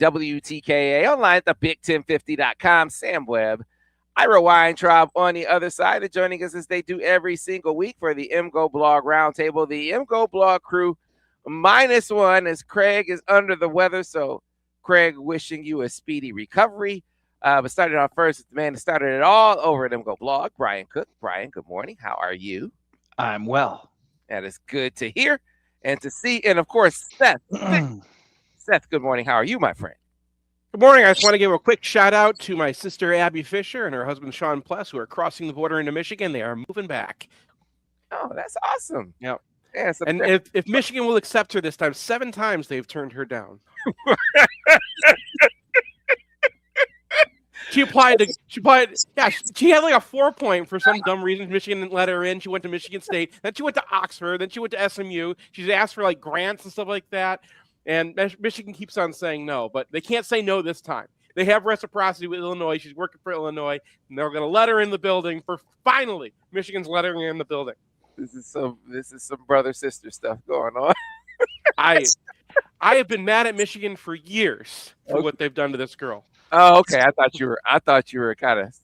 WTKA online at the Big1050.com. Sam Webb, Ira Weintraub on the other side, and joining us as they do every single week for the MGoBlog Roundtable. The MGoBlog crew -1 as Craig is under the weather. So, Craig, wishing you a speedy recovery. But starting off first, the man that started it all over at MGoBlog, Brian Cook. Brian, good morning. How are you? I'm well. That is good to hear and to see. And, of course, Seth. Seth, good morning. How are you, my friend? Good morning. I just want to give a quick shout out to my sister Abby Fisher and her husband Sean Pless, who are crossing the border into Michigan. They are moving back. Oh, that's awesome. Yep. Yeah, and if Michigan will accept her this time, 7 times they've turned her down. She applied. Yeah, she had like a 4-point for some dumb reason. Michigan didn't let her in. She went to Michigan State. Then she went to Oxford. Then she went to SMU. She's asked for like grants and stuff like that. And Michigan keeps on saying no, but they can't say no this time. They have reciprocity with Illinois. She's working for Illinois, and they're going to let her in the building for finally. Michigan's letting her in the building. This is some brother sister stuff going on. I have been mad at Michigan for years for what they've done to this girl. Oh, okay. I thought you were kind of,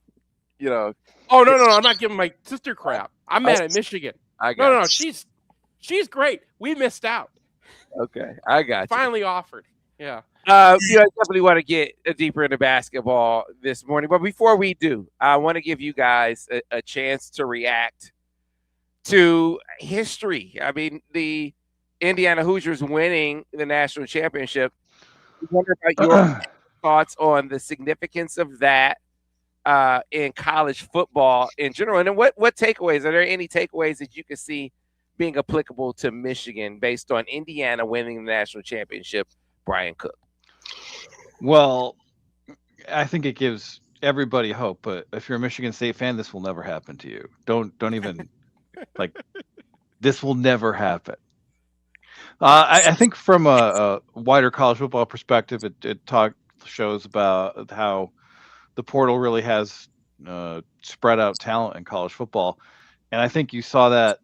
Oh no! I'm not giving my sister crap. I'm mad at Michigan. No. She's great. We missed out. Okay, I got you. Finally offered. Yeah. I definitely want to get deeper into basketball this morning, but before we do, I want to give you guys a chance to react to history. I mean, the Indiana Hoosiers winning the national championship. I wonder about your thoughts on the significance of that in college football in general, and then what takeaways? Are there any takeaways that you can see being applicable to Michigan based on Indiana winning the national championship? Brian Cook. Well, I think it gives everybody hope, but if you're a Michigan State fan, this will never happen to you. Don't even this will never happen. I think from a wider college football perspective, it shows about how the portal really has spread out talent in college football, and I think you saw that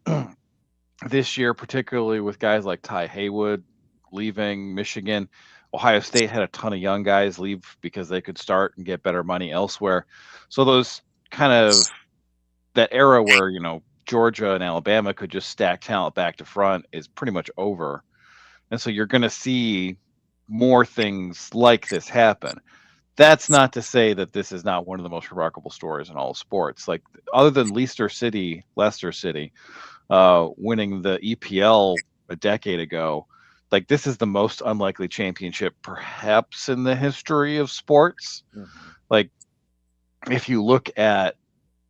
this year, particularly with guys like Ty Haywood leaving Michigan. Ohio State had a ton of young guys leave because they could start and get better money elsewhere. So those kind of that era where, Georgia and Alabama could just stack talent back to front is pretty much over. And so you're going to see more things like this happen. That's not to say that this is not one of the most remarkable stories in all of sports. Like, other than Leicester City, winning the EPL a decade ago, like, this is the most unlikely championship perhaps in the history of sports. Mm-hmm. Like, if you look at,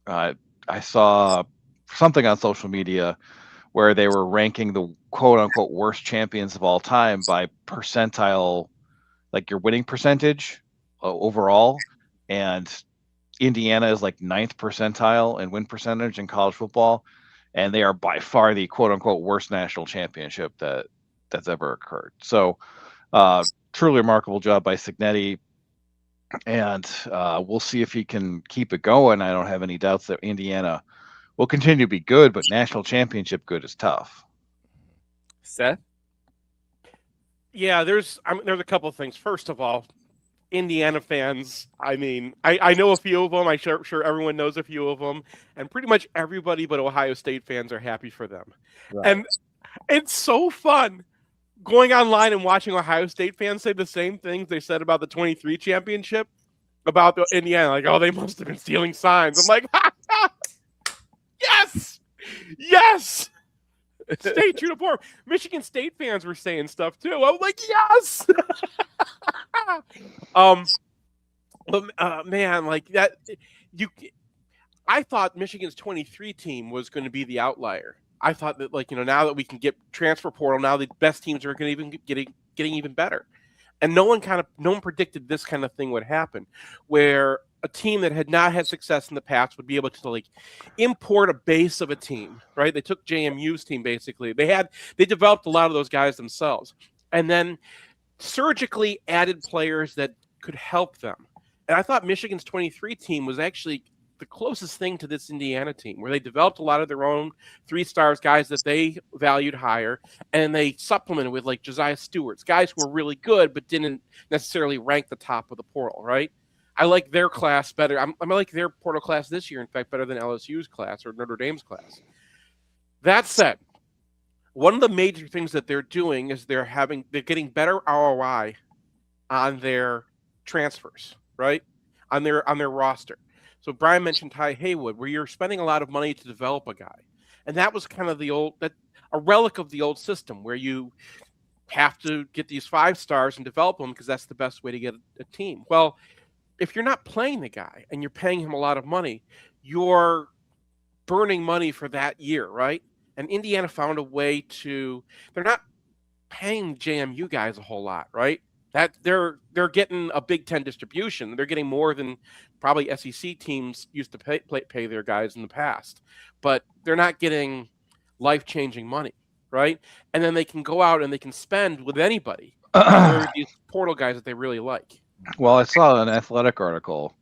I saw something on social media where they were ranking the quote unquote worst champions of all time by percentile, like your winning percentage overall. And Indiana is like 9th percentile in win percentage in college football. And they are by far the quote unquote worst national championship that's ever occurred. So truly remarkable job by Cignetti. And we'll see if he can keep it going. I don't have any doubts that Indiana will continue to be good, but national championship good is tough. Seth? Yeah, there's a couple of things. First of all, Indiana fans, I mean, I know a few of them. I'm sure everyone knows a few of them. And pretty much everybody but Ohio State fans are happy for them. Right. And it's so fun going online and watching Ohio State fans say the same things they said about the 23 championship about the Indiana. Like, oh, they must have been stealing signs. I'm like, yes! Stay true to form. Michigan State fans were saying stuff too. I'm like, yes! Man, like that, I thought Michigan's 23 team was going to be the outlier. I thought that, now that we can get transfer portal, now the best teams are going to even getting even better. And no one predicted this kind of thing would happen, where a team that had not had success in the past would be able to import a base of a team, right? They took JMU's team basically. They developed a lot of those guys themselves, and then surgically added players that could help them. And I thought Michigan's 23 team was actually the closest thing to this Indiana team, where they developed a lot of their own 3-stars, guys that they valued higher, and they supplemented with like Josiah Stewart's, guys who were really good but didn't necessarily rank the top of the portal, right? I like their class better. I like their portal class this year, in fact, better than LSU's class or Notre Dame's class. That said, one of the major things that they're doing is they're getting better ROI on their transfers, right? On their roster. So Brian mentioned Ty Haywood, where you're spending a lot of money to develop a guy. And that was kind of a relic of the old system, where you have to get these 5 stars and develop them because that's the best way to get a team. Well, if you're not playing the guy and you're paying him a lot of money, you're burning money for that year, right? And Indiana found a way they're not paying JMU guys a whole lot, right? That they're getting a Big Ten distribution. They're getting more than probably SEC teams used to pay their guys in the past, but they're not getting life-changing money, right? And then they can go out and they can spend with anybody. They're these portal guys that they really like. Well, I saw an Athletic article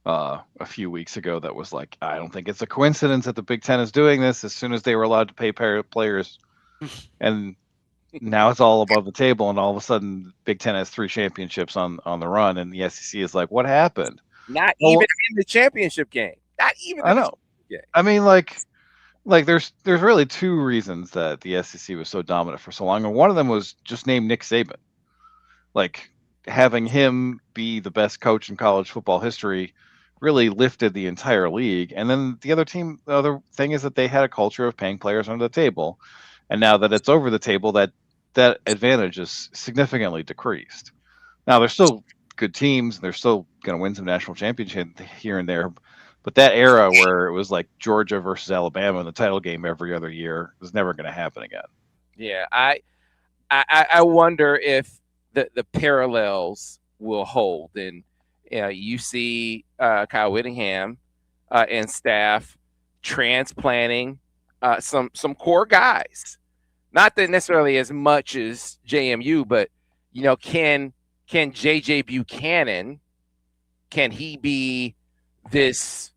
a few weeks ago that was like, I don't think it's a coincidence that the Big Ten is doing this as soon as they were allowed to pay players. And now it's all above the table, and all of a sudden Big Ten has 3 championships on the run, and the SEC is like, what happened? Not even in the championship game. Not even. I know. I mean, like there's really 2 reasons that the SEC was so dominant for so long, and one of them was just name Nick Saban. Like, having him be the best coach in college football history really lifted the entire league. And then the other thing is that they had a culture of paying players under the table. And now that it's over the table, that advantage is significantly decreased. Now, they're still good teams, and they're still going to win some national championship here and there. But that era where it was like Georgia versus Alabama in the title game every other year is never going to happen again. Yeah, I wonder if the parallels will hold. And you see Kyle Whittingham and staff transplanting some core guys. Not that necessarily as much as JMU, but can JJ Buchanan, can he be this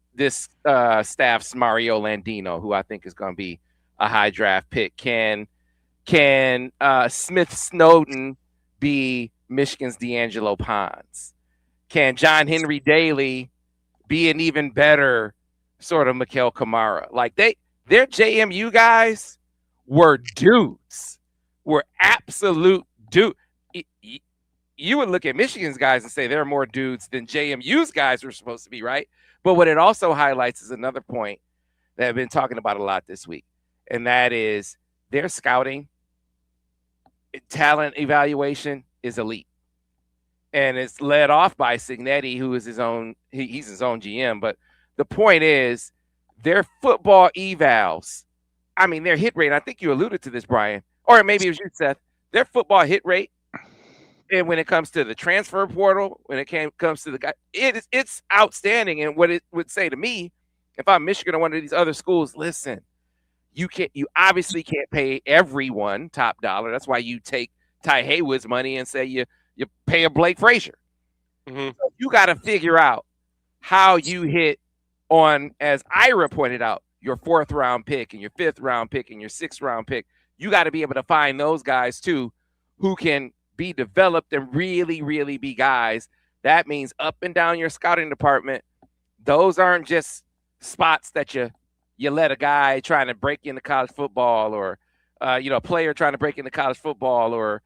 staff's Mario Landino, who I think is going to be a high draft pick? Can Smith Snowden be Michigan's D'Angelo Pons? Can John Henry Daly be an even better sort of Mikael Kamara? Like their JMU guys were dudes, were absolute dudes. You would look at Michigan's guys and say they're more dudes than JMU's guys were supposed to be, right? But what it also highlights is another point that I've been talking about a lot this week, and that is their scouting talent evaluation is elite. And it's led off by Signetti, who is he's his own GM. But the point is their football evals, I mean, their hit rate, I think you alluded to this, Brian, or maybe it was you, Seth, their football hit rate, and when it comes to the transfer portal, when it comes to the guy, it's outstanding. And what it would say to me, if I'm Michigan or one of these other schools, listen, you obviously can't pay everyone top dollar. That's why you take Ty Haywood's money and say you pay a Blake Frazier. Mm-hmm. So you got to figure out how you hit on, as Ira pointed out, your 4th round pick and your 5th round pick and your 6th round pick. You got to be able to find those guys too, who can be developed and really, really be guys. That means up and down your scouting department. Those aren't just spots that you let a guy trying to break into college football, or a player trying to break into college football, or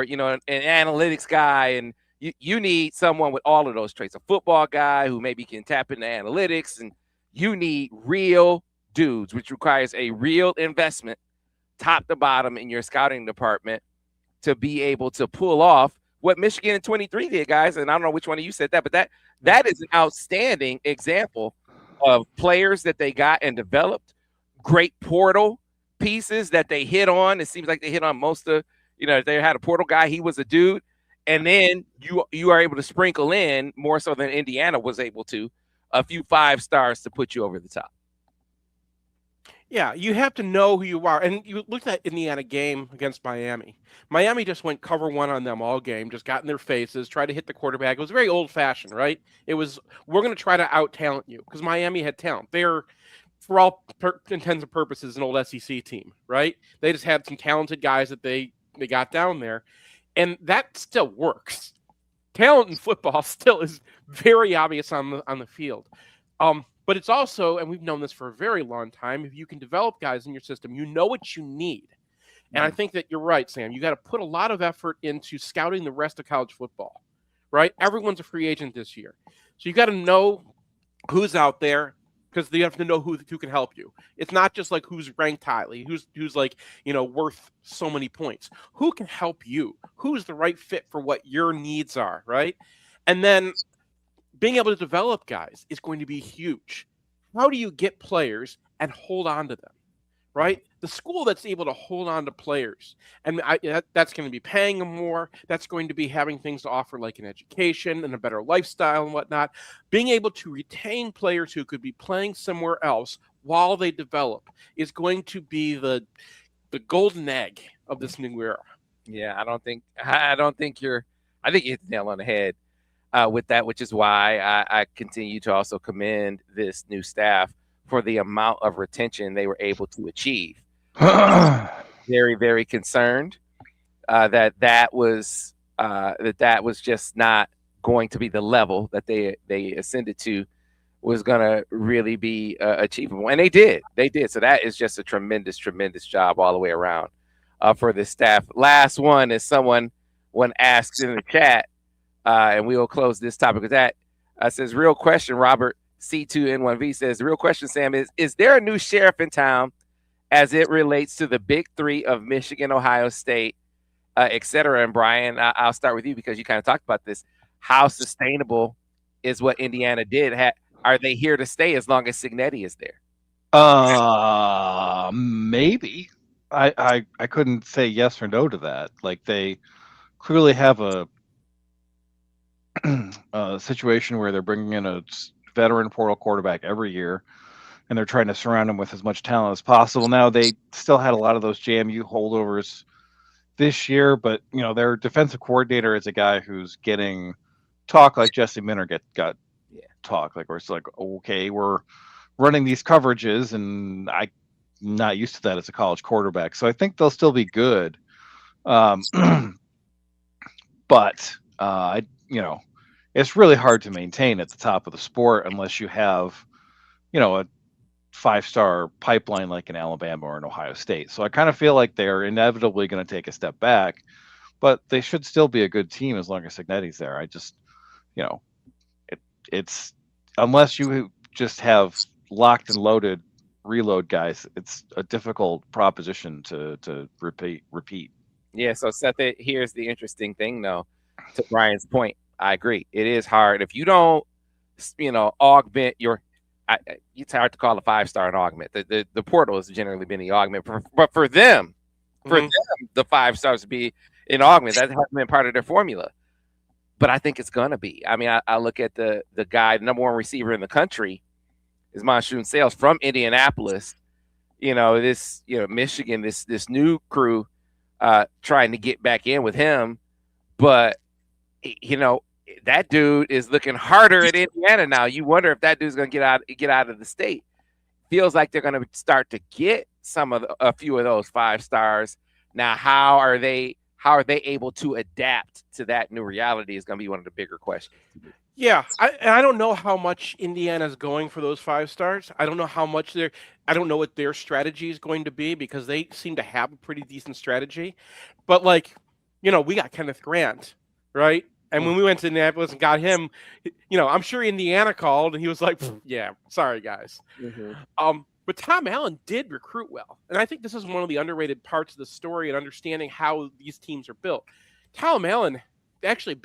an analytics guy. And you need someone with all of those traits. A football guy who maybe can tap into analytics, and you need real dudes, which requires a real investment top to bottom in your scouting department to be able to pull off what Michigan in 23 did, guys. And I don't know which one of you said that, but that is an outstanding example of players that they got and developed, great portal pieces that they hit on. It seems like they hit on most of, if they had a portal guy, he was a dude. And then you are able to sprinkle in, more so than Indiana was able to, a few 5 stars to put you over the top. Yeah, you have to know who you are. And you looked at Indiana game against Miami. Miami just went cover one on them all game, just got in their faces, tried to hit the quarterback. It was very old fashioned, right? It was, we're going to try to out talent you because Miami had talent. They're, for all intents and purposes, an old SEC team, right? They just had some talented guys that they got down there. And that still works. Talent in football still is very obvious on the field. But it's also, and we've known this for a very long time, if you can develop guys in your system, you know what you need. And I think that you're right, Sam. You got to put a lot of effort into scouting the rest of college football, right? Everyone's a free agent this year. So you got to know who's out there because you have to know who can help you. It's not just like who's ranked highly, who's like, worth so many points. Who can help you? Who's the right fit for what your needs are, right? And then being able to develop guys is going to be huge. How do you get players and hold on to them, right? The school that's able to hold on to players, and that's going to be paying them more. That's going to be having things to offer like an education and a better lifestyle and whatnot. Being able to retain players who could be playing somewhere else while they develop is going to be the golden egg of this new era. Yeah, I think you hit the nail on the head. With that, which is why I continue to also commend this new staff for the amount of retention they were able to achieve. Very, very concerned that was just not going to be the level that they ascended to was going to really be achievable, and they did. So that is just a tremendous, tremendous job all the way around for this staff. Last one is someone asked in the chat. And we will close this topic with that. Says, real question, Robert C2N1V says, the real question, Sam, is there a new sheriff in town as it relates to the big three of Michigan, Ohio State, et cetera? And Brian, I'll start with you because you kind of talked about this. How sustainable is what Indiana did? Are they here to stay as long as Cignetti is there? Maybe. I couldn't say yes or no to that. Like, they clearly have a situation where they're bringing in a veteran portal quarterback every year, and they're trying to surround him with as much talent as possible. Now, they still had a lot of those JMU holdovers this year, but their defensive coordinator is a guy who's getting talk like Jesse Minter got talk, like, where it's like, okay, we're running these coverages, and I'm not used to that as a college quarterback. So I think they'll still be good. But it's really hard to maintain at the top of the sport unless you have, a 5-star pipeline like in Alabama or in Ohio State. So I kind of feel like they're inevitably going to take a step back, but they should still be a good team as long as Cignetti's there. I just, it's unless you just have locked and loaded reload guys, it's a difficult proposition to repeat. Yeah. So Seth, here's the interesting thing, though, to Brian's point. I agree. It is hard if you don't, augment your. It's hard to call a 5-star an augment. The portal has generally been the augment, but for them, the 5 stars to be an augment that hasn't been part of their formula. But I think it's gonna be. I mean, I look at the guy, the number one receiver in the country, is Monsoon Sales from Indianapolis. Michigan, this new crew, trying to get back in with him, but that dude is looking harder at Indiana now. You wonder if that dude's going to get out of the state. Feels like they're going to start to get a few of those 5 stars. Now, how are they able to adapt to that new reality is going to be one of the bigger questions. Yeah, I don't know how much Indiana's going for those 5 stars. I don't know how much I don't know what their strategy is going to be because they seem to have a pretty decent strategy. But we got Kenneth Grant, right? And when we went to Indianapolis and got him, I'm sure Indiana called and he was like, yeah, sorry, guys. Mm-hmm. But Tom Allen did recruit well. And I think this is one of the underrated parts of the story and understanding how these teams are built. Tom Allen actually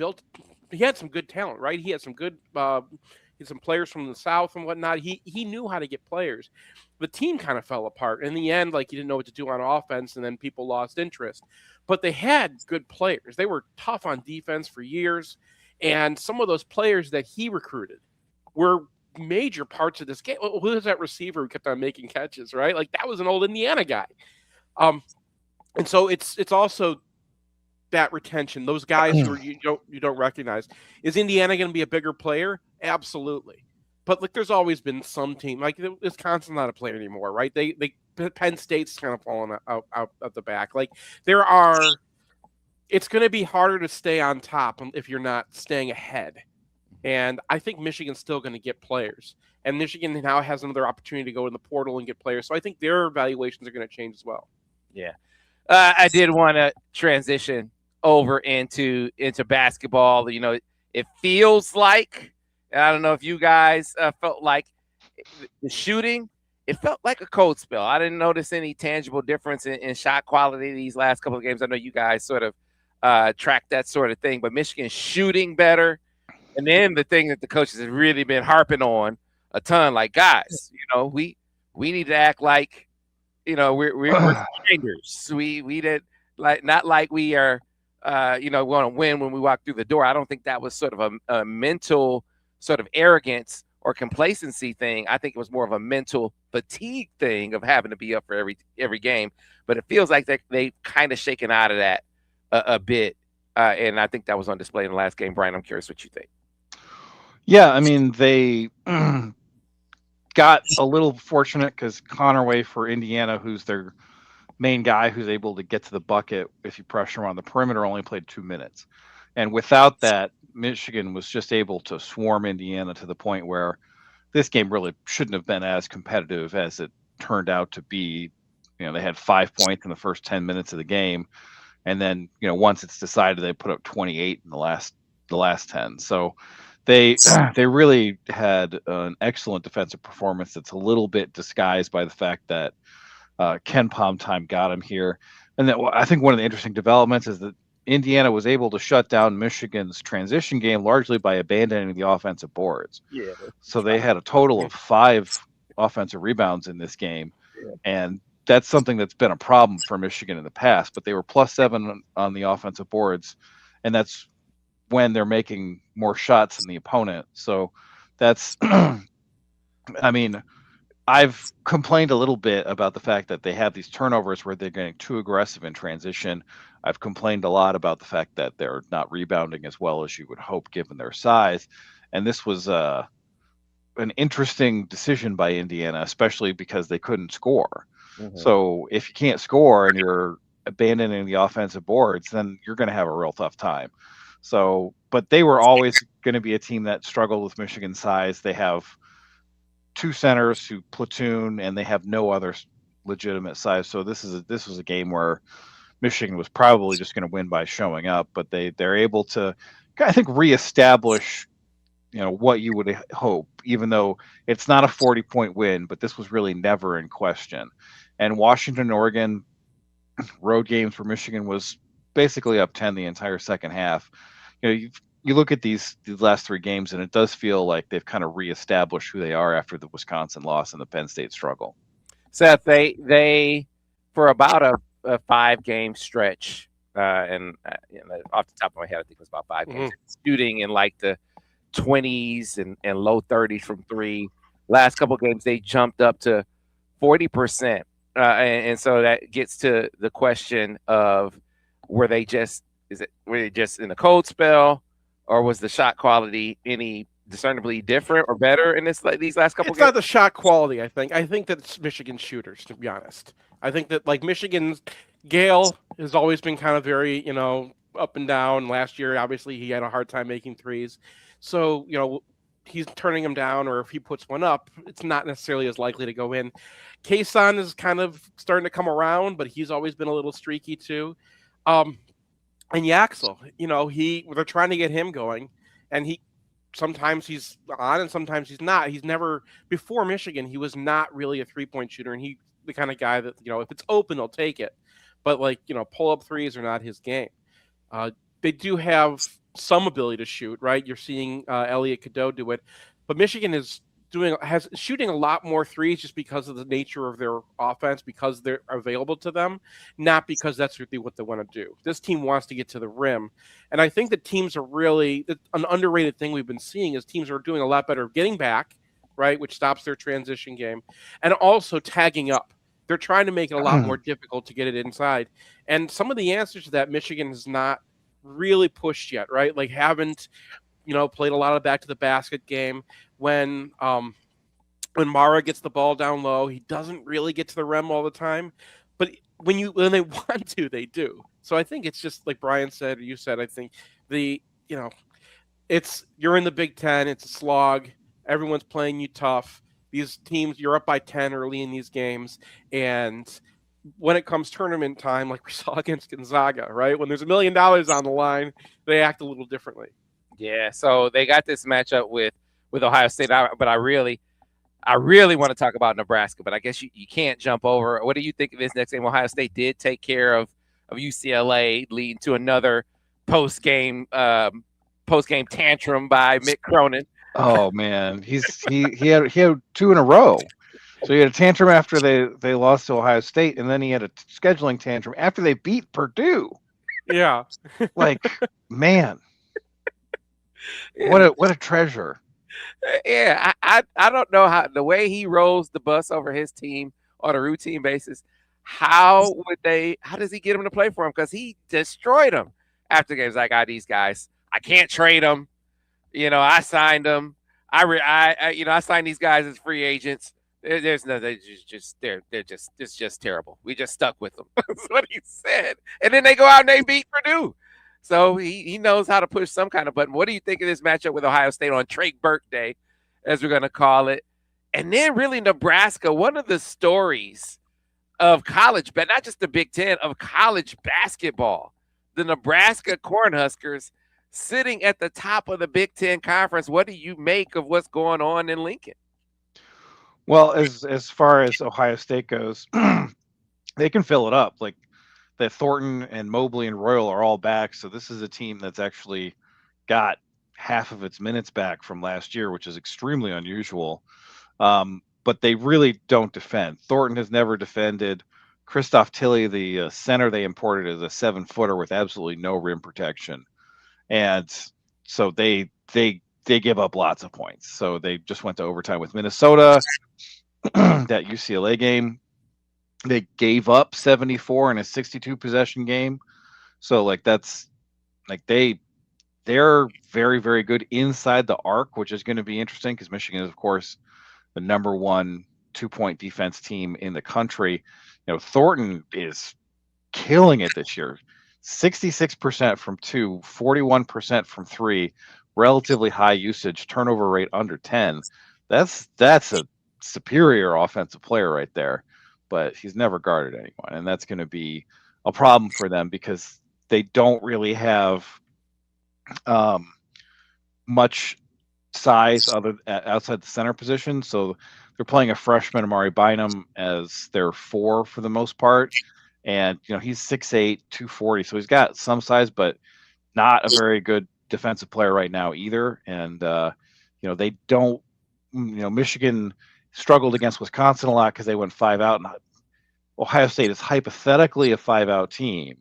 he had some good talent, right? He had some good, some players from the South and whatnot. He knew how to get players. The team kind of fell apart. In the end, he didn't know what to do on offense, and then people lost interest. But they had good players. They were tough on defense for years. And some of those players that he recruited were major parts of this game. Who is that receiver who kept on making catches, right? Like that was an old Indiana guy. And so it's also that retention, those guys who you don't recognize. Is Indiana going to be a bigger player? Absolutely. But like, there's always been some team like Wisconsin's not a player anymore, right? They Penn State's kind of falling out of the back. Like it's going to be harder to stay on top if you're not staying ahead. And I think Michigan's still going to get players. And Michigan now has another opportunity to go in the portal and get players. So I think their evaluations are going to change as well. Yeah. I did want to transition over into basketball. You know, it feels like, I don't know if you guys felt like the shooting, it felt like a cold spell. I didn't notice any tangible difference in shot quality these last couple of games. I know you guys sort of track that sort of thing, but Michigan shooting better. And then the thing that the coaches have really been harping on a ton, like, guys, you know, we need to act like, you know, we're strangers. We did not like we are, you know, going to win when we walk through the door. I don't think that was sort of a mental sort of arrogance or complacency thing. I think it was more of a mental fatigue thing of having to be up for every game. But it feels like they've kind of shaken out of that a bit. And I think that was on display in the last game. Brian, I'm curious what you think. Yeah, I mean, they got a little fortunate because Connerway for Indiana, who's their main guy who's able to get to the bucket if you pressure him on the perimeter, only played 2 minutes. And without that, Michigan was just able to swarm Indiana to the point where this game really shouldn't have been as competitive as it turned out to be. You know, they had 5 points in the first 10 minutes of the game. And then, you know, once it's decided, they put up 28 in the last 10. So they really had an excellent defensive performance that's a little bit disguised by the fact that Ken Palm time got him here. And then I think one of the interesting developments is that Indiana was able to shut down Michigan's transition game largely by abandoning the offensive boards. Yeah. So they had a total of 5 offensive rebounds in this game. Yeah. And that's something that's been a problem for Michigan in the past, but they were +7 on the offensive boards. And that's when they're making more shots than the opponent. So that's, I mean, I've complained a little bit about the fact that they have these turnovers where they're getting too aggressive in transition. I've complained a lot about the fact that they're not rebounding as well as you would hope given their size. And this was an interesting decision by Indiana, especially because they couldn't score. Mm-hmm. So if you can't score and you're abandoning the offensive boards, then you're going to have a real tough time. So, but they were always going to be a team that struggled with Michigan's size. They have 2 centers who platoon, and they have no other legitimate size. So this was a game where Michigan was probably just going to win by showing up, but they're able to, I think, reestablish, you know, what you would hope, even though it's not a 40-point win, but this was really never in question. And Washington, Oregon, road games for Michigan was basically up 10 the entire second half. You know, you look at these last 3 games, and it does feel like they've kind of reestablished who they are after the Wisconsin loss and the Penn State struggle. Seth, they for about a 5-game stretch, and you know, off the top of my head, I think it was about 5 games, shooting in like the 20s and low 30s from 3. Last couple of games, they jumped up to 40%. And so that gets to the question of, were they just in a cold spell, or was the shot quality any discernibly different or better in these last couple of games? It's not the shot quality, I think. I think that it's Michigan shooters, to be honest. I think that, like, Michigan's Gale has always been kind of very, you know, up and down. Last year, obviously, he had a hard time making threes. So, you know, he's turning them down, or if he puts one up, it's not necessarily as likely to go in. Kason is kind of starting to come around, but he's always been a little streaky too. And Yaxel, you know, they're trying to get him going, and sometimes he's on and sometimes he's not. He's never, before Michigan, he was not really a 3-point shooter, and he's the kind of guy that, you know, if it's open, he'll take it. But, like, you know, pull-up threes are not his game. They do have some ability to shoot, right? You're seeing Elliot Cadeau do it, but Michigan is shooting a lot more threes just because of the nature of their offense, because they're available to them, not because that's really what they want to do. This team wants to get to the rim. And I think that teams are really, an underrated thing we've been seeing is teams are doing a lot better of getting back right, which stops their transition game, and also tagging up. They're trying to make it a lot more difficult to get it inside. And some of the answers to that, Michigan has not really pushed yet, right? Like haven't, played a lot of back to the basket game. When Mara gets the ball down low, he doesn't really get to the rim all the time. But when they want to, they do. So I think it's just like Brian said, or you said, I think you're in the Big Ten, it's a slog. Everyone's playing you tough. These teams, you're up by 10 early in these games. And when it comes tournament time, like we saw against Gonzaga, right? When there's $1 million on the line, they act a little differently. Yeah, so they got this matchup with Ohio State, but I really want to talk about Nebraska, but I guess you can't jump over. What do you think of this next game? Ohio State did take care of UCLA, leading to another post-game tantrum by Mick Cronin. Oh man, he had 2 in a row. So he had a tantrum after they lost to Ohio State, and then he had a scheduling tantrum after they beat Purdue. Yeah, like man, what a treasure. Yeah, I don't know how the way he rolls the bus over his team on a routine basis. How does he get him to play for him? Because he destroyed them after games. Like, these guys, I can't trade them. I signed them. I signed these guys as free agents. There's no, it's just terrible. We just stuck with them. That's what he said. And then they go out and they beat Purdue. So he knows how to push some kind of button. What do you think of this matchup with Ohio State on Trey Burke Day, as we're going to call it? And then really Nebraska, one of the stories of college, but not just the Big Ten, of college basketball. The Nebraska Cornhuskers sitting at the top of the Big Ten Conference. What do you make of what's going on in Lincoln? Well, as far as Ohio State goes, they can fill it up. Like that Thornton and Mobley and Royal are all back. So this is a team that's actually got half of its minutes back from last year, which is extremely unusual. But they really don't defend. Thornton has never defended. Christoph Tilley, the center they imported, is a 7-footer with absolutely no rim protection. And so they give up lots of points. So they just went to overtime with Minnesota. That UCLA game, they gave up 74 in a 62 possession game. So like that's like they're very, very good inside the arc, which is going to be interesting because Michigan is, of course, the number 1 2-point defense team in the country. Thornton is killing it this year. 66% from 2, 41% from 3, relatively high usage, turnover rate under 10. That's a superior offensive player right there, but he's never guarded anyone, and that's going to be a problem for them because they don't really have much size outside the center position. So they're playing a freshman, Amari Bynum, as their 4 for the most part. And, he's 6'8", 240. So he's got some size, but not a very good defensive player right now either. And, they don't, Michigan struggled against Wisconsin a lot because they went 5 out. And Ohio State is hypothetically a 5-out team,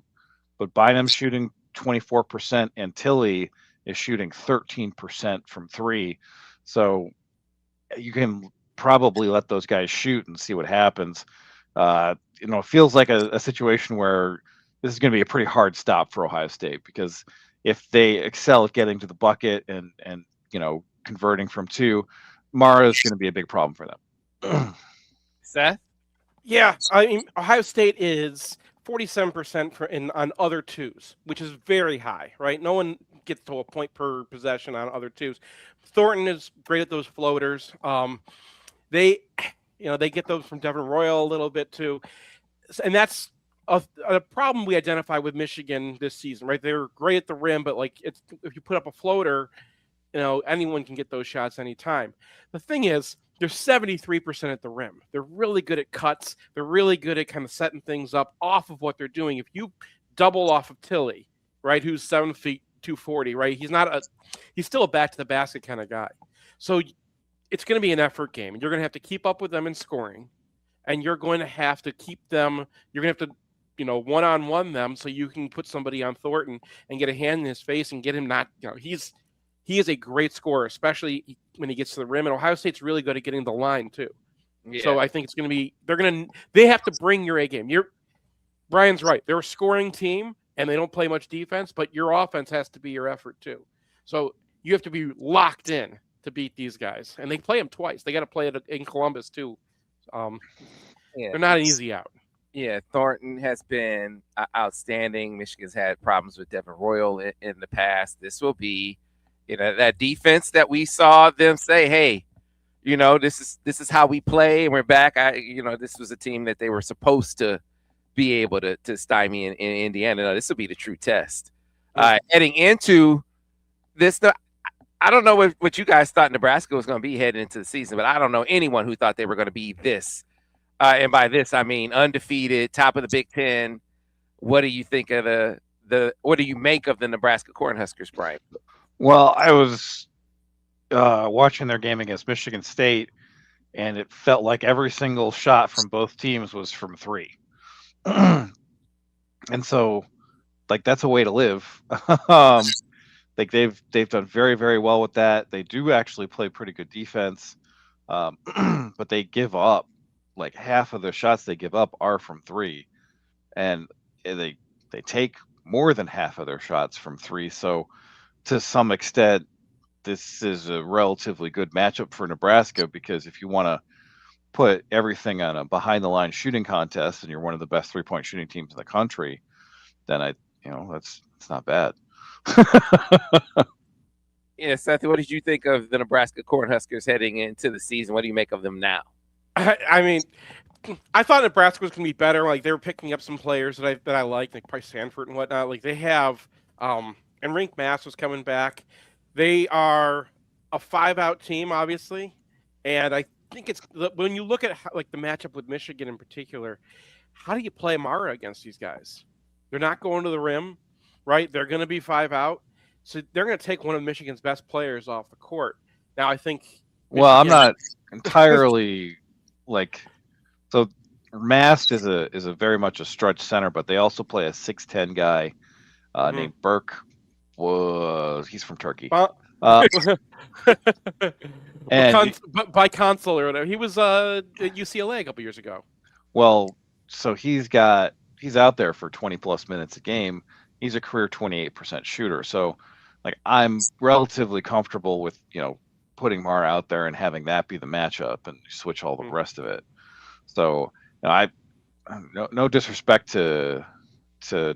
but Bynum's shooting 24% and Tilley is shooting 13% from 3. So you can probably let those guys shoot and see what happens. It feels like a situation where this is going to be a pretty hard stop for Ohio State, because if they excel at getting to the bucket and converting from 2, Mara is going to be a big problem for them. Seth? Yeah, I mean, Ohio State is 47% on other 2s, which is very high, right? No one gets to a point per possession on other 2s. Thornton is great at those floaters. They get those from Devin Royal a little bit too. And that's a problem we identify with Michigan this season, right? They're great at the rim, but if you put up a floater, anyone can get those shots anytime. The thing is, they're 73% at the rim. They're really good at cuts. They're really good at kind of setting things up off of what they're doing. If you double off of Tilley, right, who's 7 feet 240, right? He's still a back to the basket kind of guy. So it's going to be an effort game, and you're going to have to keep up with them in scoring, and you're going to have to keep them. You're going to have to, one-on-one them so you can put somebody on Thornton and get a hand in his face and get him not. He's he is a great scorer, especially when he gets to the rim. And Ohio State's really good at getting the line too. Yeah. So I think it's going to be they have to bring your A game. Brian's right. They're a scoring team and they don't play much defense, but your offense has to be your effort too. So you have to be locked in to beat these guys, and they play them twice. They got to play it in Columbus too. They're not an easy out. Yeah, Thornton has been outstanding. Michigan's had problems with Devin Royal in the past. This will be, that defense that we saw them say, hey, this is how we play, and we're back. This was a team that they were supposed to be able to stymie in Indiana. No, this will be the true test. Heading into this, I don't know what you guys thought Nebraska was going to be heading into the season, but I don't know anyone who thought they were going to be this. And by this, I mean undefeated, top of the Big Ten. What do you think of what do you make of the Nebraska Cornhuskers, Brian? Well, I was watching their game against Michigan State, and it felt like every single shot from both teams was from three. And so, that's a way to live. They've done very, very well with that. They do actually play pretty good defense, but they give up half of the shots they give up are from three, and they take more than half of their shots from three. So to some extent, this is a relatively good matchup for Nebraska, because if you want to put everything on a behind the line shooting contest and you're one of the best 3-point shooting teams in the country, then that's not bad. Yeah, Seth, what did you think of the Nebraska Cornhuskers heading into the season? What do you make of them now? I mean, I thought Nebraska was going to be better. They were picking up some players that I like probably Sanford and whatnot. They have, and Rink Mass was coming back. They are a 5-out team, obviously, and I think it's when you look at the matchup with Michigan in particular. How do you play Mara against these guys? They're not going to the rim, right? They're going to be 5-out, so they're going to take one of Michigan's best players off the court. Now, I think. Well, I'm not entirely. So Mast is a very much a stretch center, but they also play a 6'10" guy named Burke. He's from Turkey. And by Consul or whatever. He was at UCLA a couple years ago. Well, so he's out there for 20 plus minutes a game. He's a career 28% shooter. So I'm relatively comfortable with, putting Mara out there and having that be the matchup and switch all the rest of it. So no disrespect to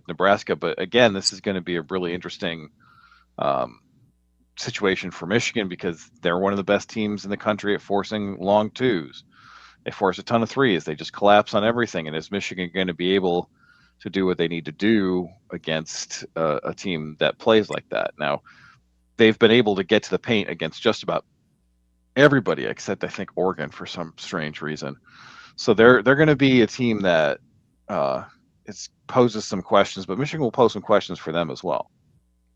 Nebraska, but again, this is going to be a really interesting situation for Michigan, because they're one of the best teams in the country at forcing long twos. They force a ton of threes. They just collapse on everything. And is Michigan going to be able to do what they need to do against a team that plays like that? Now, they've been able to get to the paint against just about everybody except, I think, Oregon for some strange reason. So they're going to be a team that poses some questions, but Michigan will pose some questions for them as well.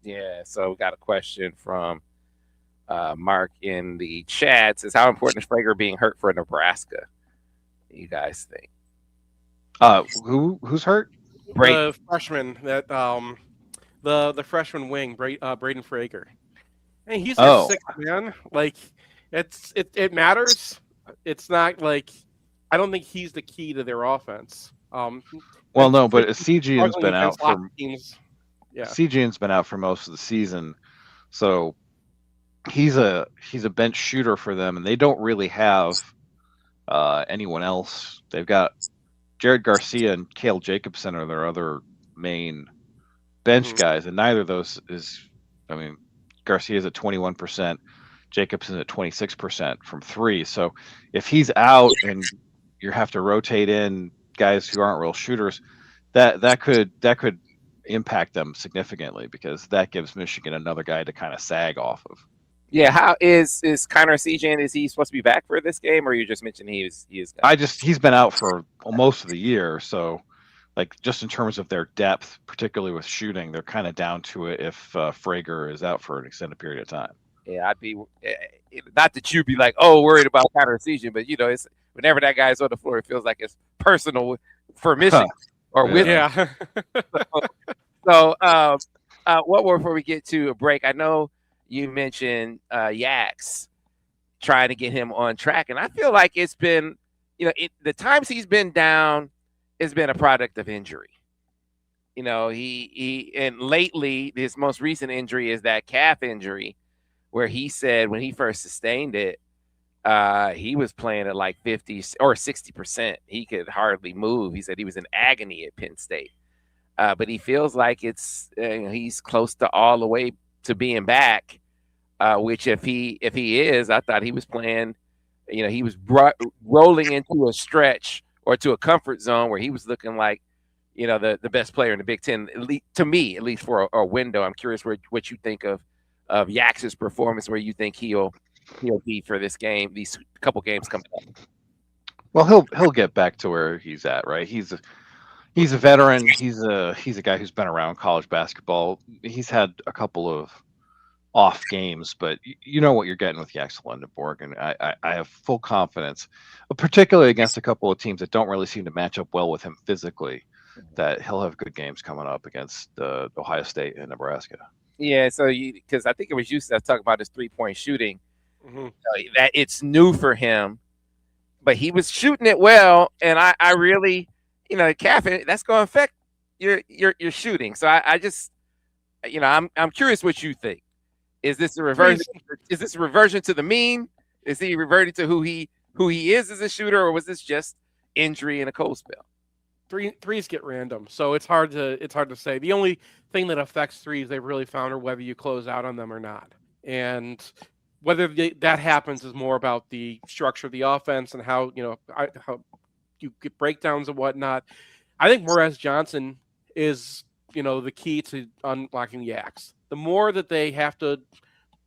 Yeah, so we got a question from Mark in the chat. It says, how important is Frager being hurt for Nebraska? What do you guys think? Who's hurt? The freshman that the freshman wing, Braden Frager. Hey, he's a sixth man. It matters. It's not I don't think he's the key to their offense. Well, no, but CGN's been out for teams. Yeah, CGN's been out for most of the season, so he's a bench shooter for them, and they don't really have anyone else. They've got Jared Garcia and Cale Jacobson are their other main bench guys, and neither of those is. I mean, Garcia's at 21%, Jacobson's at 26% from three. So if he's out and you have to rotate in guys who aren't real shooters, that could impact them significantly, because that gives Michigan another guy to kind of sag off of. Yeah, how is Connor CJ? Is he supposed to be back for this game, or you just mentioned he is? He's been out for most of the year, so just in terms of their depth, particularly with shooting, they're kind of down to it if Frager is out for an extended period of time. Yeah, I'd be not that you'd be worried about Connor CJ, but it's whenever that guy's on the floor, it feels like it's personal for Michigan or with him. So, what more before we get to a break? I know you mentioned Yaks trying to get him on track, and I feel like it's been, the times he's been down has been a product of injury. And lately his most recent injury is that calf injury, where he said when he first sustained it, he was playing at like 50 or 60%. He could hardly move. He said he was in agony at Penn State. But he feels like he's close to all the way to being back. Which if he is, I thought he was playing. He was rolling into a stretch or to a comfort zone where he was looking like, the best player in the Big Ten. At least, to me, at least for a window. I'm curious what you think of Yax's performance, where you think he'll be for this game, these couple games coming up. Well, he'll get back to where he's at, right? He's a veteran. He's a guy who's been around college basketball. He's had a couple of off games, but you know what you're getting with Yaxel Lendenborg, and I have full confidence, particularly against a couple of teams that don't really seem to match up well with him physically, that he'll have good games coming up against Ohio State and Nebraska. Yeah, so because I think it was you that was talking about his 3-point shooting, that it's new for him, but he was shooting it well, and I really, calf, that's going to affect your shooting. So I just, I'm curious what you think. Is this a reversion? Is this a reversion to the mean? Is he reverting to who he is as a shooter, or was this just injury and a cold spell? Threes get random, so it's hard to say. The only thing that affects threes they've really found are whether you close out on them or not, and whether that happens is more about the structure of the offense and how you get breakdowns and whatnot. I think Maize Johnson is the key to unlocking Yaks. The more that they have to,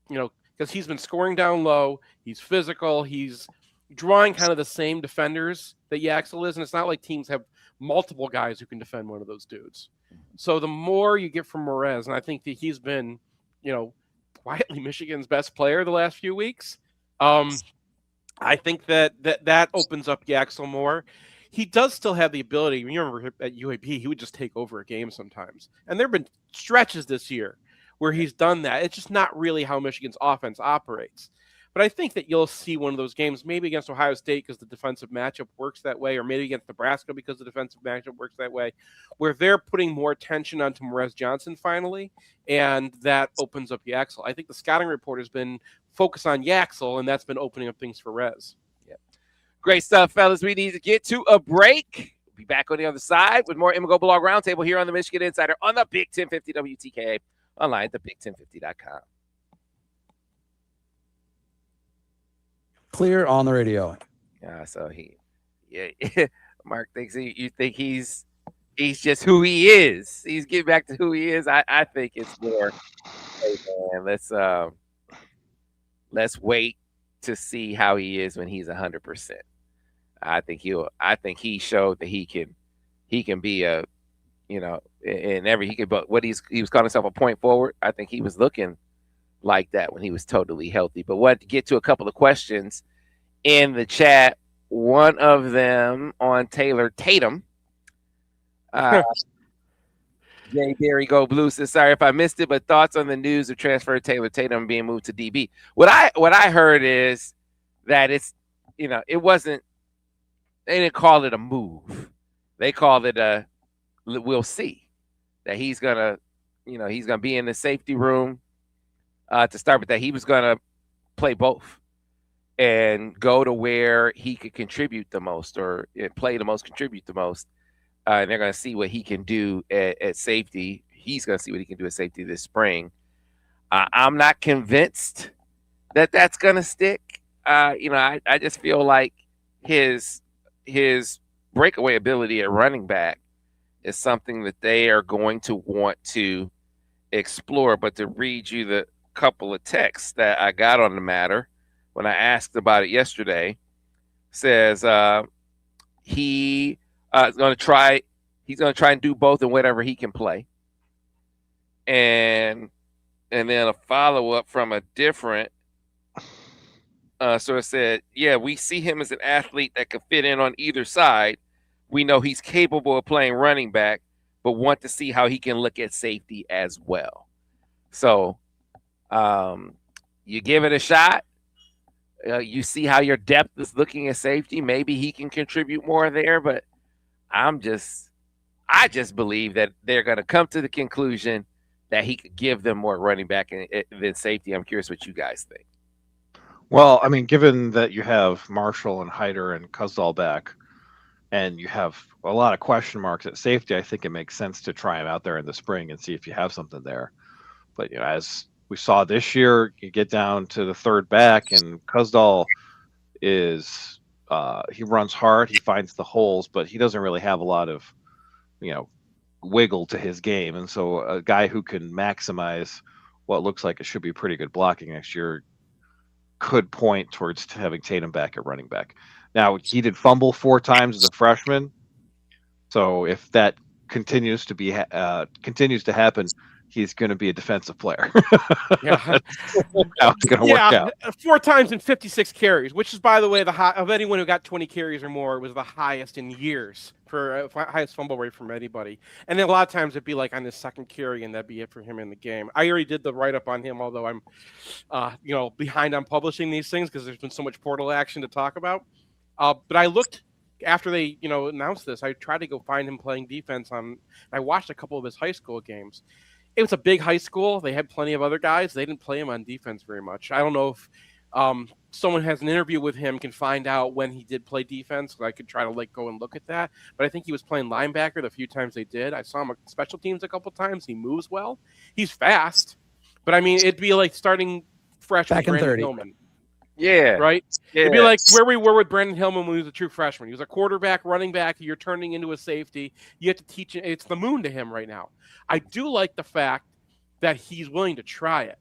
because he's been scoring down low, he's physical, he's drawing kind of the same defenders that Yaxel is, and it's not like teams have multiple guys who can defend one of those dudes. So the more you get from Maize, and I think that he's been, quietly Michigan's best player the last few weeks. I think that opens up Yaxel more. He does still have the ability. You remember at UAB, he would just take over a game sometimes, and there have been stretches this year where he's done that. It's just not really how Michigan's offense operates. But I think that you'll see one of those games, maybe against Ohio State because the defensive matchup works that way, or maybe against Nebraska because the defensive matchup works that way, where they're putting more attention onto Maize Johnson finally, and that opens up Yaxel. I think the scouting report has been focused on Yaxel, and that's been opening up things for Rez. Yep. Great stuff, fellas. We need to get to a break. We'll be back on the other side with more MGoBlog Roundtable here on the Michigan Insider on the Big 1050 WTKA, online at thebig1050.com. Clear on the radio. So Mark thinks you think he's just who he is. He's getting back to who he is. I think it's more, hey man, let's wait to see how he is when he's 100%. I think he showed that he can be a, but he was calling himself a point forward. I think he was looking like that when he was totally healthy. But what to get to a couple of questions in the chat. One of them on Tatum. Jay Barry Go Blue says, sorry if I missed it, but thoughts on the news of transfer Tatum being moved to DB. What I heard is that it's, it wasn't, they didn't call it a move. They called it we'll see, that he's gonna be in the safety room to start with, that he was gonna play both and go to where he could contribute the most, or play the most, contribute the most. And they're going to see what he can do at safety. He's going to see what he can do at safety this spring. I'm not convinced that that's going to stick. I just feel like his breakaway ability at running back is something that they are going to want to explore. But to read you the couple of texts that I got on the matter when I asked about it yesterday, says he is going to try. He's going to try and do both in whatever he can play. And then a follow-up from a different sort of said, yeah, we see him as an athlete that could fit in on either side. We know he's capable of playing running back, but want to see how he can look at safety as well. So You give it a shot. You see how your depth is looking at safety. Maybe he can contribute more there, but I just believe that they're going to come to the conclusion that he could give them more running back than safety. I'm curious what you guys think. Well, I mean, given that you have Marshall and Hyder and Kuzdal back, and you have a lot of question marks at safety, I think it makes sense to try him out there in the spring and see if you have something there. But as we saw this year, you get down to the third back, and Kuzdal is he runs hard, he finds the holes, but he doesn't really have a lot of wiggle to his game. And so a guy who can maximize what looks like it should be pretty good blocking next year could point towards having Tatum back at running back. Now, he did fumble 4 times as a freshman, so if that continues to happen, he's going to be a defensive player. Yeah, it's going to work out. 4 times in 56 carries, which is, by the way, the high of anyone who got 20 carries or more, was the highest in years for highest fumble rate from anybody. And then a lot of times it'd be like on his second carry, and that'd be it for him in the game. I already did the write up on him, although I'm, behind on publishing these things because there's been so much portal action to talk about. But I looked after they, announced this. I tried to go find him playing defense I watched a couple of his high school games. It was a big high school. They had plenty of other guys. They didn't play him on defense very much. I don't know if someone has an interview with him can find out when he did play defense. I could try to go and look at that. But I think he was playing linebacker the few times they did. I saw him at special teams a couple times. He moves well. He's fast. But, I mean, it'd be like starting fresh with Brandon Hillman. Yeah. Right? Yeah. It'd be like where we were with Brandon Hillman when he was a true freshman. He was a quarterback, running back. You're turning into a safety. You have to teach it. It's the moon to him right now. I do like the fact that he's willing to try it,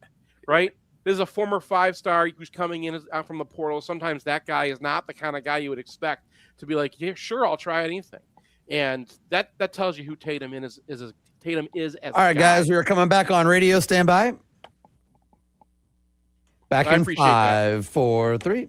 right? This is a former 5-star who's coming in out from the portal. Sometimes that guy is not the kind of guy you would expect to be like, yeah, sure, I'll try anything. And that tells you who Tatum is Tatum is as a guy. All right, guys, we are coming back on radio. Stand by. Back in 5, 4, 3.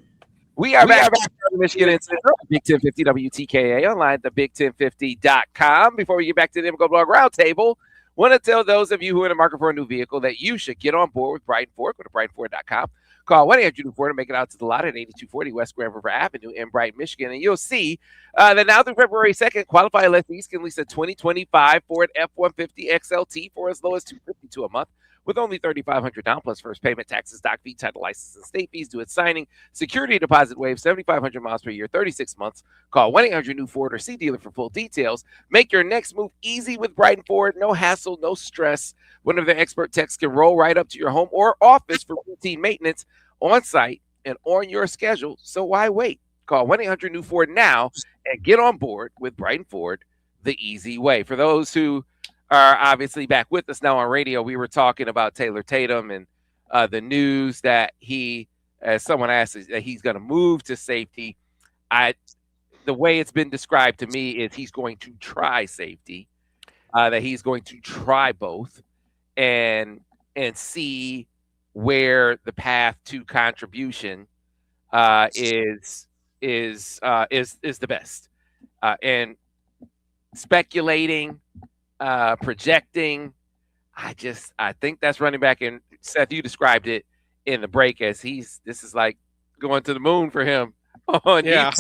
We are back from Michigan and Central, Big 1050 WTKA online at the Big1050.com. Before we get back to the MGoBlog Roundtable, want to tell those of you who are in the market for a new vehicle that you should get on board with Brighton Ford. Go to BrightonFord.com. Call 1-800-Ford to make it out to the lot at 8240 West Grand River Avenue in Brighton, Michigan. And you'll see that now through February 2nd, qualified lessees can lease a 2025 Ford F-150 XLT for as low as $252 a month, with only $3,500 down plus first payment, taxes, doc fee, title, license, and state fees due at signing. Security deposit waive, 7,500 miles per year, 36 months. Call 1-800-NEW-FORD or see dealer for full details. Make your next move easy with Brighton Ford. No hassle, no stress. One of their expert techs can roll right up to your home or office for routine maintenance on site and on your schedule. So why wait? Call 1-800-NEW-FORD now and get on board with Brighton Ford the easy way. For those who are obviously back with us now on radio, we were talking about Taylor Tatum and the news that he, as someone asked, that he's going to move to safety. The way it's been described to me is he's going to try safety, that he's going to try both and see where the path to contribution is the best. And speculating, projecting, I think that's running back. And Seth, you described it in the break as this is like going to the moon for him. Yeah.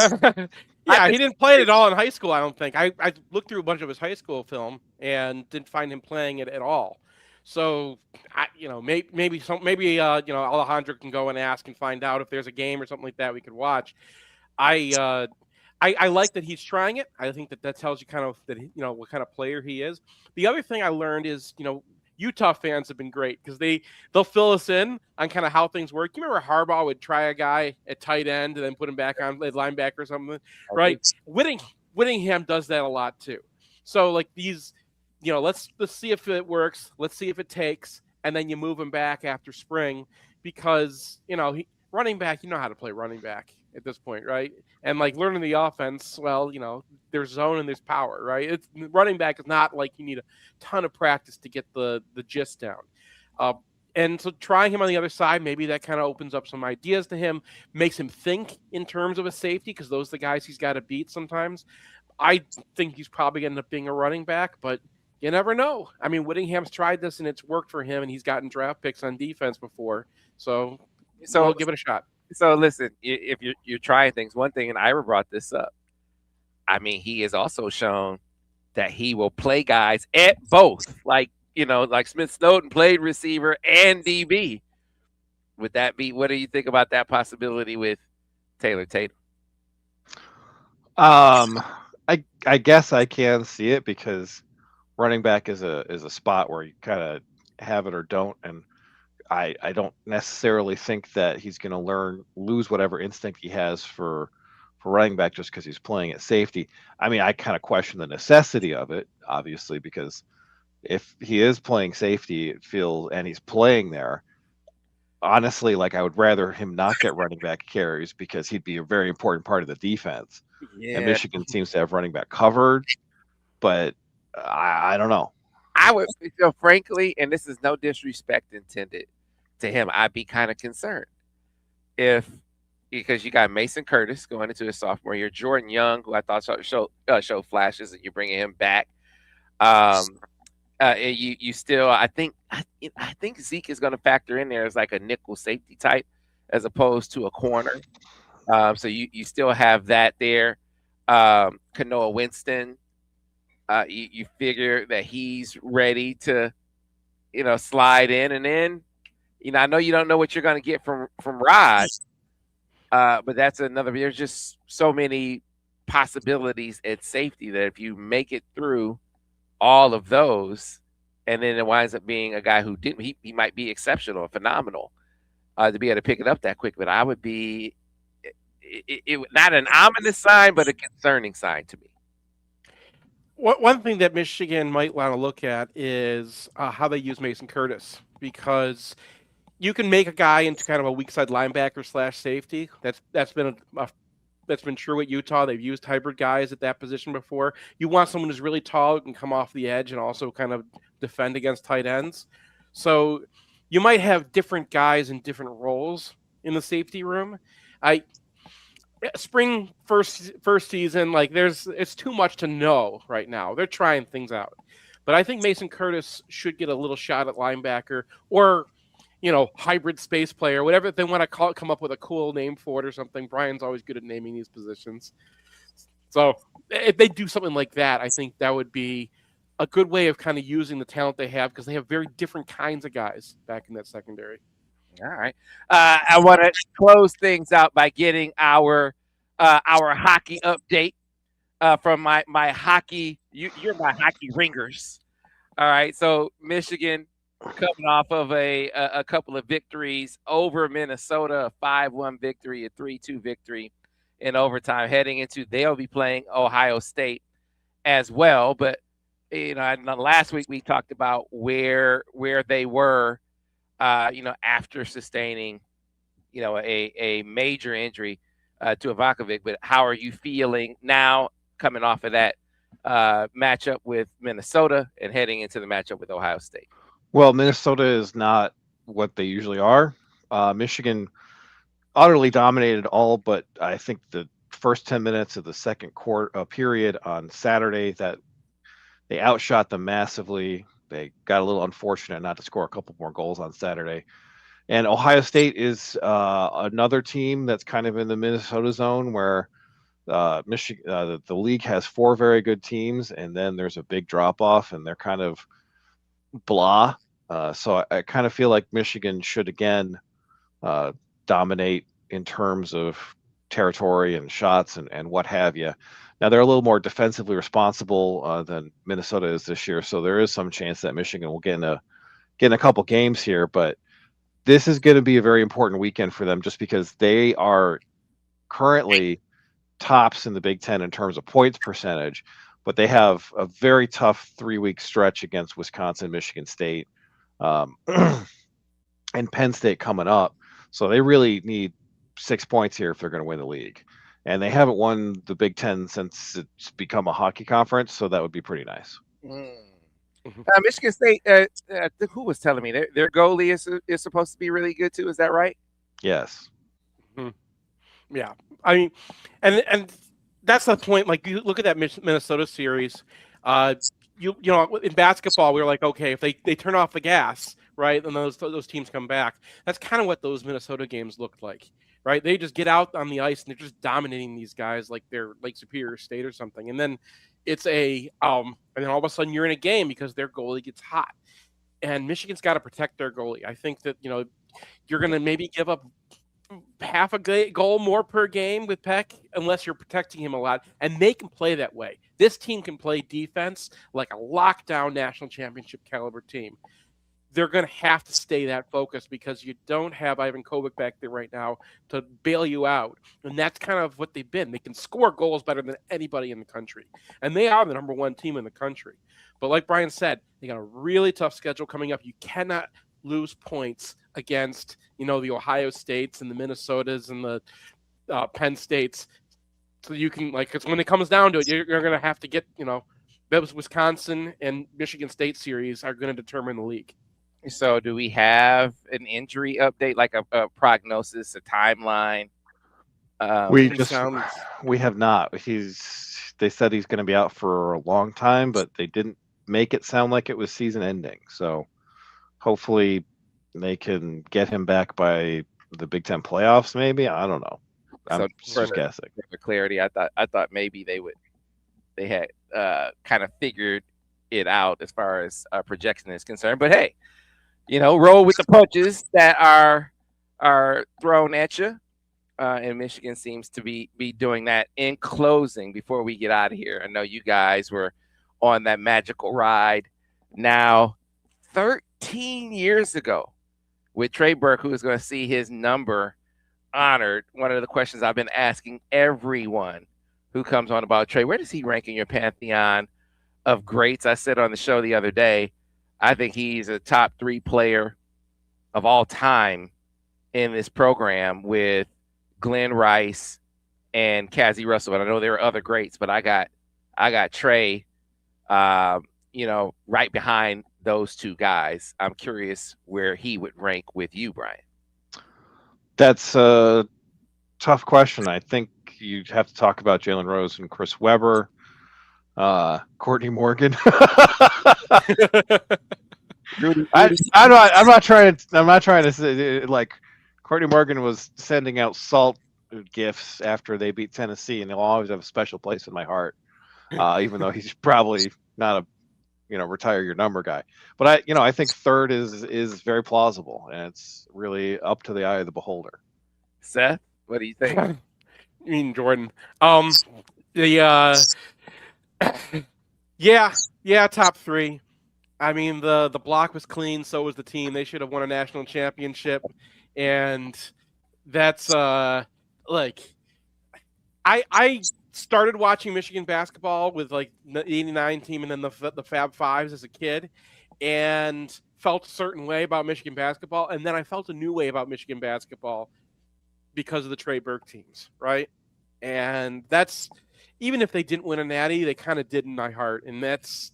Yeah, he didn't play it at all in high school, I don't think. I looked through a bunch of his high school film and didn't find him playing it at all. So, maybe Alejandro can go and ask and find out if there's a game or something like that we could watch. I like that he's trying it. I think that tells you kind of that what kind of player he is. The other thing I learned is Utah fans have been great because they'll fill us in on kind of how things work. You remember Harbaugh would try a guy at tight end and then put him back on linebacker or something, right? Whittingham does that a lot too. So like these, let's see if it works. Let's see if it takes, and then you move him back after spring because running back, how to play running back at this point, right? And like learning the offense, well, there's zone and there's power, right? Running back is not like you need a ton of practice to get the gist down. And so trying him on the other side, maybe that kind of opens up some ideas to him, makes him think in terms of a safety because those are the guys he's got to beat sometimes. I think he's probably going to end up being a running back, but you never know. I mean, Whittingham's tried this and it's worked for him, and he's gotten draft picks on defense before. So So we'll give it a shot. So listen, if you're trying things, one thing, and Ira brought this up. I mean, he has also shown that he will play guys at both, like like Smith Snowden played receiver and DB. Would that be? What do you think about that possibility with Taylor Tatum? I guess I can see it because running back is a spot where you kind of have it or don't, and I don't necessarily think that he's going to lose whatever instinct he has for running back just because he's playing at safety. I mean, I kind of question the necessity of it, obviously, because if he is playing safety, and he's playing there, honestly, like I would rather him not get running back carries because he'd be a very important part of the defense. Yeah. And Michigan seems to have running back covered, but I don't know. I would, frankly, and this is no disrespect intended to him, I'd be kind of concerned because you got Mason Curtis going into his sophomore year, Jordan Young, who I thought showed flashes, and you're bringing him back. You still, I think Zeke is going to factor in there as like a nickel safety type as opposed to a corner. So you still have that there. Kanoa Winston, you figure that he's ready to, slide in, and then, I know you don't know what you're going to get from Rod, but that's another. There's just so many possibilities at safety that if you make it through all of those, and then it winds up being a guy who didn't, he might be exceptional, phenomenal, to be able to pick it up that quick. But I would be, it not an ominous sign, but a concerning sign to me. One thing that Michigan might want to look at is how they use Mason Curtis, because you can make a guy into kind of a weak side linebacker / safety. That's been true at Utah. They've used hybrid guys at that position before. You want someone who's really tall, who can come off the edge and also kind of defend against tight ends. So you might have different guys in different roles in the safety room. Spring first season, it's too much to know right now. They're trying things out. But I think Mason Curtis should get a little shot at linebacker or, hybrid space player, whatever they want to call it, come up with a cool name for it or something. Brian's always good at naming these positions. So if they do something like that, I think that would be a good way of kind of using the talent they have, because they have very different kinds of guys back in that secondary. All right. I want to close things out by getting our hockey update from my hockey. You're my hockey ringers. All right. So Michigan coming off of a couple of victories over Minnesota, a 5-1 victory, a 3-2 victory in overtime, heading into, they'll be playing Ohio State as well. But, last week we talked about where they were, after sustaining, a major injury to Ivankovic. But how are you feeling now coming off of that matchup with Minnesota and heading into the matchup with Ohio State? Well, Minnesota is not what they usually are. Michigan utterly dominated all but, I think, the first 10 minutes of the second period on Saturday. That they outshot them massively. They got a little unfortunate not to score a couple more goals on Saturday. And Ohio State is another team that's kind of in the Minnesota zone, where Michigan, the league has 4 very good teams, and then there's a big drop off, and they're kind of blah. So I kind of feel like Michigan should again dominate in terms of territory and shots and what have you. Now they're a little more defensively responsible than Minnesota is this year, so there is some chance that Michigan will get in a couple games here. But this is going to be a very important weekend for them, just because they are currently tops in the Big Ten in terms of points percentage, but they have a very tough 3-week stretch against Wisconsin, Michigan State, and Penn State coming up. So they really need 6 points here if they're going to win the league. And they haven't won the Big Ten since it's become a hockey conference, so that would be pretty nice. Michigan State, who was telling me their goalie is supposed to be really good too? Is that right? Yes. Mm-hmm. Yeah. I mean, and that's the point. Like, you look at that Minnesota series. In basketball, we were like, okay, if they turn off the gas right? And those teams come back. That's kind of what those Minnesota games looked like, right? They just get out on the ice and they're just dominating these guys like they're Lake Superior State or something. And then it's and then all of a sudden you're in a game because their goalie gets hot. And Michigan's got to protect their goalie. I think that, you're going to maybe give up half a goal more per game with Peck unless you're protecting him a lot, and they can play that way. This team can play defense like a lockdown national championship caliber team. They're going to have to stay that focused because you don't have Ivan Kovic back there right now to bail you out, and that's kind of what they've been. They can score goals better than anybody in the country, and they are the number one team in the country. But like Brian said, they got a really tough schedule coming up. You cannot lose points against, the Ohio States and the Minnesotas and the Penn States. So you can, because when it comes down to it, you're going to have to get, those Wisconsin and Michigan State series are going to determine the league. So do we have an injury update, like a prognosis, a timeline? We have not. They said he's going to be out for a long time, but they didn't make it sound like it was season ending. So hopefully they can get him back by the Big Ten playoffs. Maybe, I don't know. I'm just guessing. For clarity, I thought maybe they had kind of figured it out as far as projection is concerned. But hey, roll with the punches that are thrown at you. And Michigan seems to be doing that. In closing, before we get out of here, I know you guys were on that magical ride now 13 years ago with Trey Burke, who is going to see his number honored. One of the questions I've been asking everyone who comes on about Trey, where does he rank in your pantheon of greats? I said on the show the other day, I think he's a top 3 player of all time in this program with Glenn Rice and Cassie Russell. And I know there are other greats, but I got Trey, right behind those two guys. I'm curious where he would rank with you, Brian. That's a tough question. I think you'd have to talk about Jalen Rose and Chris Webber, Courtney Morgan. I'm not trying to say, like, Courtney Morgan was sending out salt gifts after they beat Tennessee, and he'll always have a special place in my heart, even though he's probably not a retire your number guy. But I think third is very plausible, and it's really up to the eye of the beholder. Seth, what do you think? I mean, Jordan. Yeah, top 3. I mean, the block was clean, so was the team. They should have won a national championship, and that's I started watching Michigan basketball with the 89 team and then the Fab Fives as a kid, and felt a certain way about Michigan basketball. And then I felt a new way about Michigan basketball because of the Trey Burke teams, right? And that's, even if they didn't win a natty, they kind of did in my heart. And that's,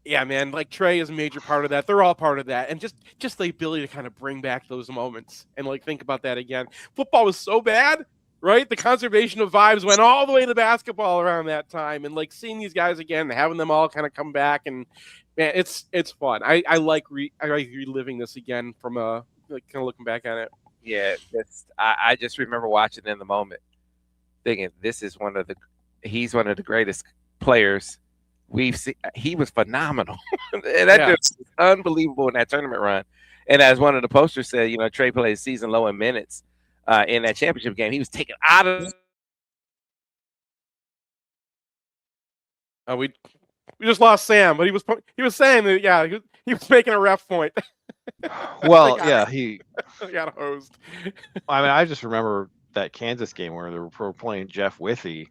yeah, man, Trey is a major part of that. They're all part of that. And just the ability to kind of bring back those moments and think about that again. Football was so bad, right? The conservation of vibes went all the way to basketball around that time, and seeing these guys again, having them all kind of come back, and man, it's fun. I like reliving this again from kind of looking back at it. Yeah, I just remember watching in the moment, thinking he's one of the greatest players we've seen. He was phenomenal. Just was unbelievable in that tournament run. And as one of the posters said, Trey played season low in minutes. In that championship game, he was taken out of. We just lost Sam, but he was saying that he was making a ref point. Well, yeah, he got hosed. I mean, I just remember that Kansas game where they were playing Jeff Withey,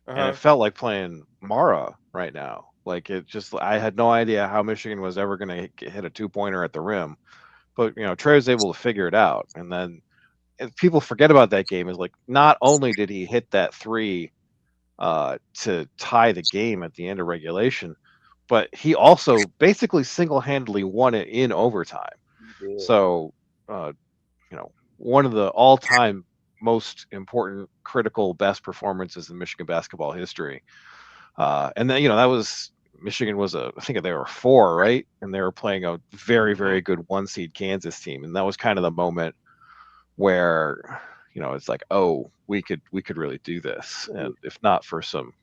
and it felt like playing Mara right now. I had no idea how Michigan was ever going to hit a 2-pointer at the rim, but Trey was able to figure it out, and then. And people forget about that game is not only did he hit that 3 to tie the game at the end of regulation, but he also basically single-handedly won it in overtime. So, one of the all-time most important, critical, best performances in Michigan basketball history. And then, that was Michigan was I think they were 4, right? And they were playing a very, very good 1-seed Kansas team. And that was kind of the moment where, it's like, oh, we could really do this. And if not for some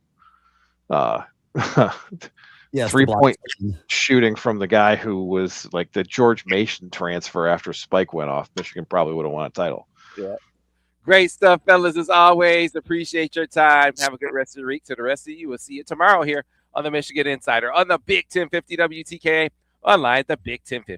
Yes, 3-point shooting from the guy who was like the George Mason transfer after Spike went off, Michigan probably would have won a title. Yeah. Great stuff, fellas, as always. Appreciate your time. Have a good rest of the week. To the rest of you, we'll see you tomorrow here on the Michigan Insider on the Big 1050 WTKA, online at the Big 1050.